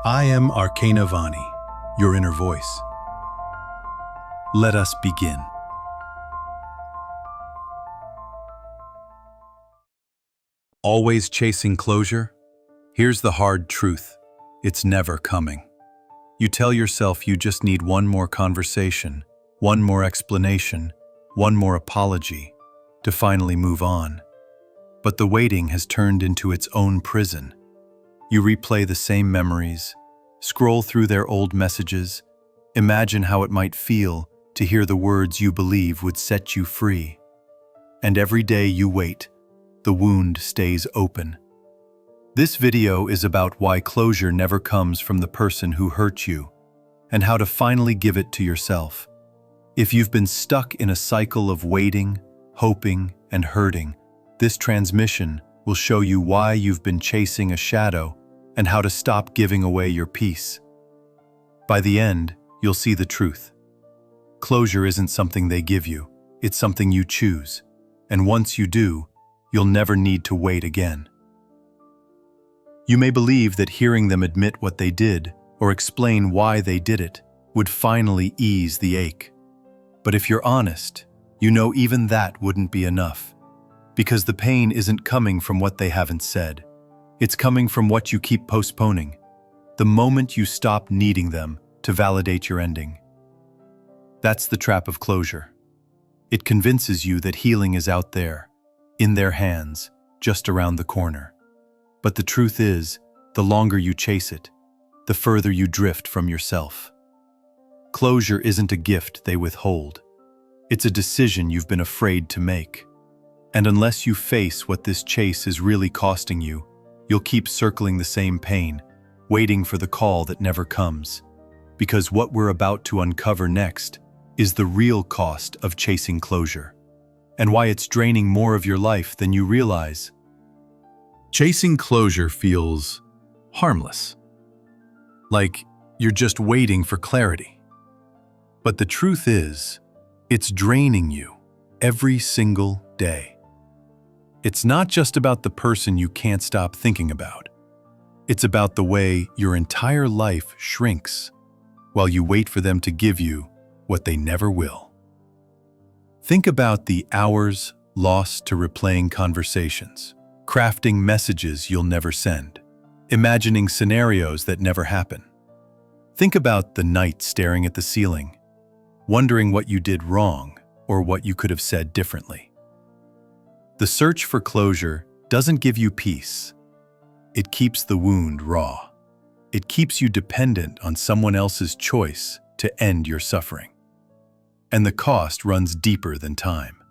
I am Arcana Vani, your inner voice. Let us begin. Always chasing closure? Here's the hard truth. It's never coming. You tell yourself you just need one more conversation, one more explanation, one more apology to finally move on. But the waiting has turned into its own prison. You replay the same memories, scroll through their old messages, imagine how it might feel to hear the words you believe would set you free. And every day you wait, the wound stays open. This video is about why closure never comes from the person who hurt you, and how to finally give it to yourself. If you've been stuck in a cycle of waiting, hoping, and hurting, this transmission will show you why you've been chasing a shadow and how to stop giving away your peace. By the end, you'll see the truth. Closure isn't something they give you, it's something you choose. And once you do, you'll never need to wait again. You may believe that hearing them admit what they did or explain why they did it would finally ease the ache. But if you're honest, you know even that wouldn't be enough. Because the pain isn't coming from what they haven't said. It's coming from what you keep postponing, the moment you stop needing them to validate your ending. That's the trap of closure. It convinces you that healing is out there, in their hands, just around the corner. But the truth is, the longer you chase it, the further you drift from yourself. Closure isn't a gift they withhold. It's a decision you've been afraid to make. And unless you face what this chase is really costing you, you'll keep circling the same pain, waiting for the call that never comes. Because what we're about to uncover next is the real cost of chasing closure, and why it's draining more of your life than you realize. Chasing closure feels harmless, like you're just waiting for clarity. But the truth is, it's draining you every single day. It's not just about the person you can't stop thinking about. It's about the way your entire life shrinks while you wait for them to give you what they never will. Think about the hours lost to replaying conversations, crafting messages you'll never send, imagining scenarios that never happen. Think about the night staring at the ceiling, wondering what you did wrong or what you could have said differently. The search for closure doesn't give you peace. It keeps the wound raw. It keeps you dependent on someone else's choice to end your suffering. And the cost runs deeper than time.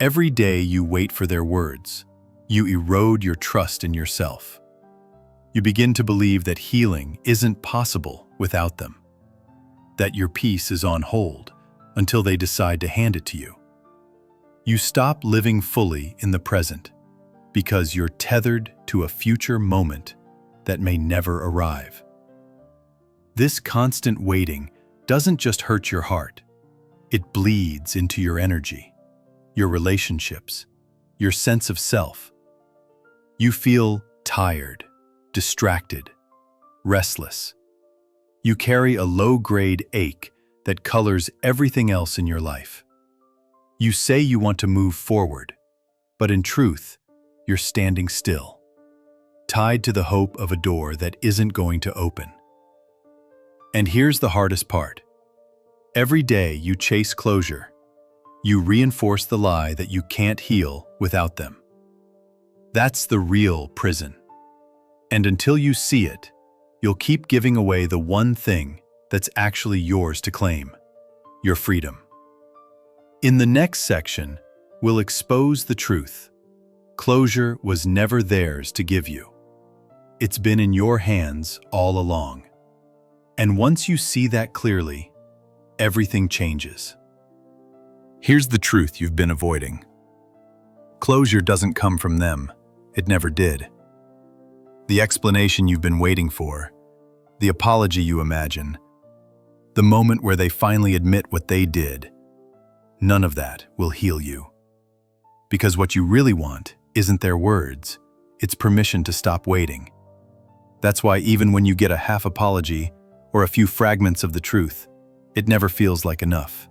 Every day you wait for their words, you erode your trust in yourself. You begin to believe that healing isn't possible without them, that your peace is on hold until they decide to hand it to you. You stop living fully in the present because you're tethered to a future moment that may never arrive. This constant waiting doesn't just hurt your heart. It bleeds into your energy, your relationships, your sense of self. You feel tired, distracted, restless. You carry a low-grade ache that colors everything else in your life. You say you want to move forward, but in truth, you're standing still, tied to the hope of a door that isn't going to open. And here's the hardest part. Every day you chase closure, you reinforce the lie that you can't heal without them. That's the real prison. And until you see it, you'll keep giving away the one thing that's actually yours to claim, your freedom. In the next section, we'll expose the truth. Closure was never theirs to give you. It's been in your hands all along. And once you see that clearly, everything changes. Here's the truth you've been avoiding. Closure doesn't come from them. It never did. The explanation you've been waiting for, the apology you imagine, the moment where they finally admit what they did, none of that will heal you. Because what you really want isn't their words, it's permission to stop waiting. That's why even when you get a half apology or a few fragments of the truth, it never feels like enough.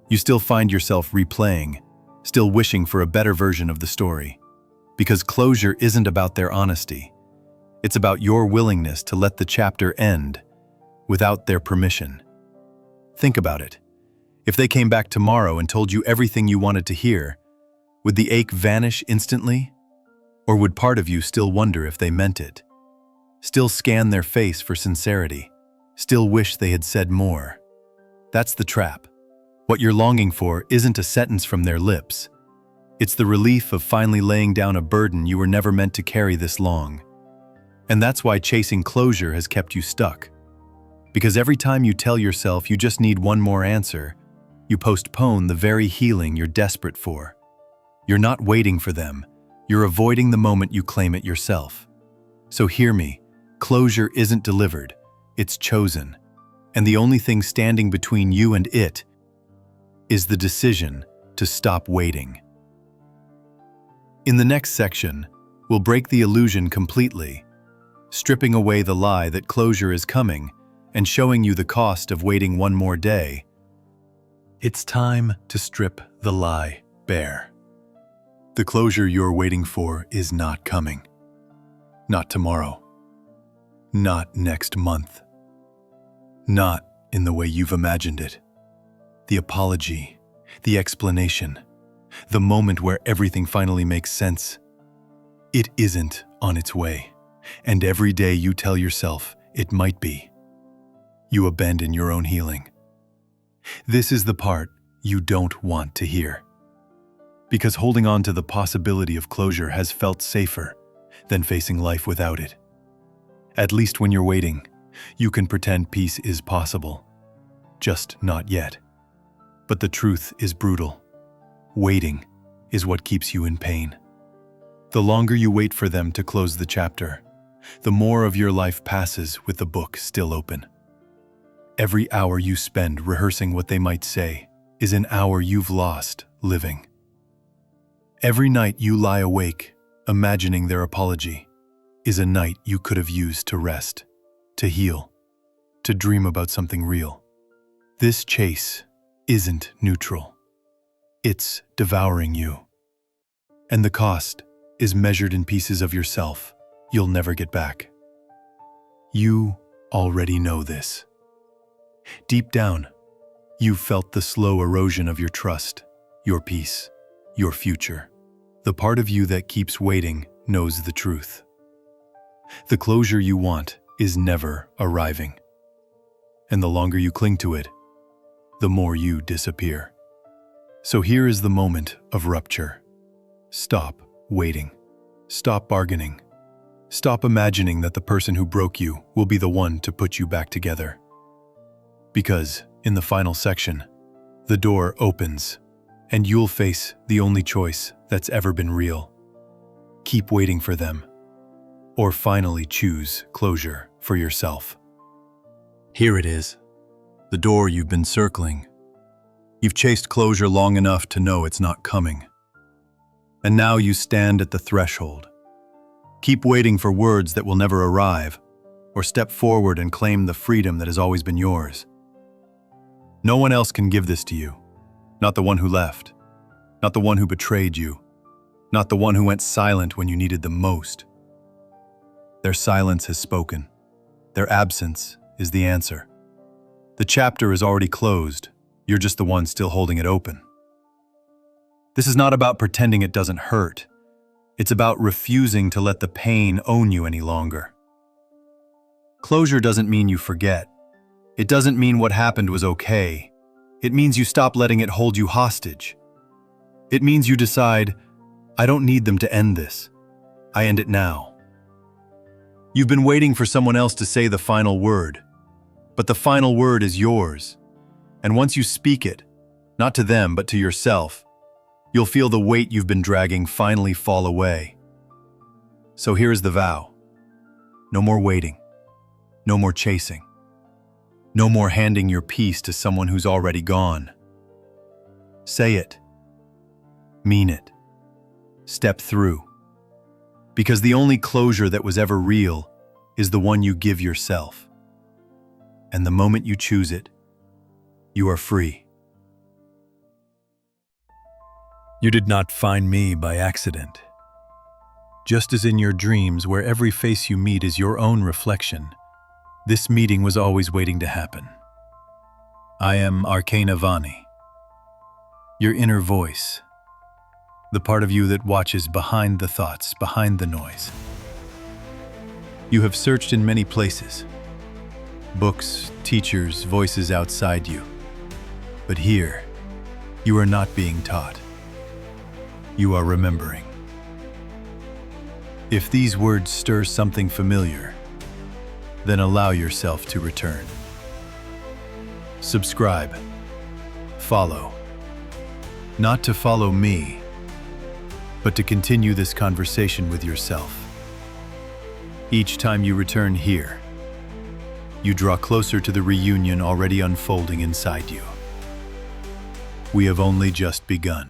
You still find yourself replaying, still wishing for a better version of the story. Because closure isn't about their honesty. It's about your willingness to let the chapter end without their permission. Think about it. If they came back tomorrow and told you everything you wanted to hear, would the ache vanish instantly? Or would part of you still wonder if they meant it? Still scan their face for sincerity? Still wish they had said more? That's the trap. What you're longing for isn't a sentence from their lips. It's the relief of finally laying down a burden you were never meant to carry this long. And that's why chasing closure has kept you stuck. Because every time you tell yourself you just need one more answer, you postpone the very healing you're desperate for. You're not waiting for them. You're avoiding the moment you claim it yourself. So hear me, closure isn't delivered, it's chosen. And the only thing standing between you and it is the decision to stop waiting. In the next section, we'll break the illusion completely, stripping away the lie that closure is coming and showing you the cost of waiting one more day. It's time to strip the lie bare. The closure you're waiting for is not coming. Not tomorrow. Not next month. Not in the way you've imagined it. The apology, the explanation, the moment where everything finally makes sense. It isn't on its way, and every day you tell yourself it might be, you abandon your own healing. This is the part you don't want to hear. Because holding on to the possibility of closure has felt safer than facing life without it. At least when you're waiting, you can pretend peace is possible. Just not yet. But the truth is brutal. Waiting is what keeps you in pain. The longer you wait for them to close the chapter, the more of your life passes with the book still open. Every hour you spend rehearsing what they might say is an hour you've lost living. Every night you lie awake, imagining their apology, is a night you could have used to rest, to heal, to dream about something real. This chase isn't neutral. It's devouring you. And the cost is measured in pieces of yourself you'll never get back. You already know this. Deep down, you've felt the slow erosion of your trust, your peace, your future. The part of you that keeps waiting knows the truth. The closure you want is never arriving. And the longer you cling to it, the more you disappear. So here is the moment of rupture. Stop waiting. Stop bargaining. Stop imagining that the person who broke you will be the one to put you back together. Because, in the final section, the door opens, and you'll face the only choice that's ever been real. Keep waiting for them, or finally choose closure for yourself. Here it is, the door you've been circling. You've chased closure long enough to know it's not coming. And now you stand at the threshold. Keep waiting for words that will never arrive, or step forward and claim the freedom that has always been yours. No one else can give this to you. Not the one who left. Not the one who betrayed you. Not the one who went silent when you needed them most. Their silence has spoken. Their absence is the answer. The chapter is already closed. You're just the one still holding it open. This is not about pretending it doesn't hurt. It's about refusing to let the pain own you any longer. Closure doesn't mean you forget. It doesn't mean what happened was okay. It means you stop letting it hold you hostage. It means you decide, I don't need them to end this. I end it now. You've been waiting for someone else to say the final word, but the final word is yours. And once you speak it, not to them, but to yourself, you'll feel the weight you've been dragging finally fall away. So here is the vow. No more waiting. No more chasing. No more handing your peace to someone who's already gone. Say it. Mean it. Step through. Because the only closure that was ever real is the one you give yourself. And the moment you choose it, you are free. You did not find me by accident. Just as in your dreams, where every face you meet is your own reflection, this meeting was always waiting to happen. I am Arcana Vani, your inner voice, the part of you that watches behind the thoughts, behind the noise. You have searched in many places, books, teachers, voices outside you. But here, you are not being taught. You are remembering. If these words stir something familiar, then allow yourself to return. Subscribe. Follow. Not to follow me, but to continue this conversation with yourself. Each time you return here, you draw closer to the reunion already unfolding inside you. We have only just begun.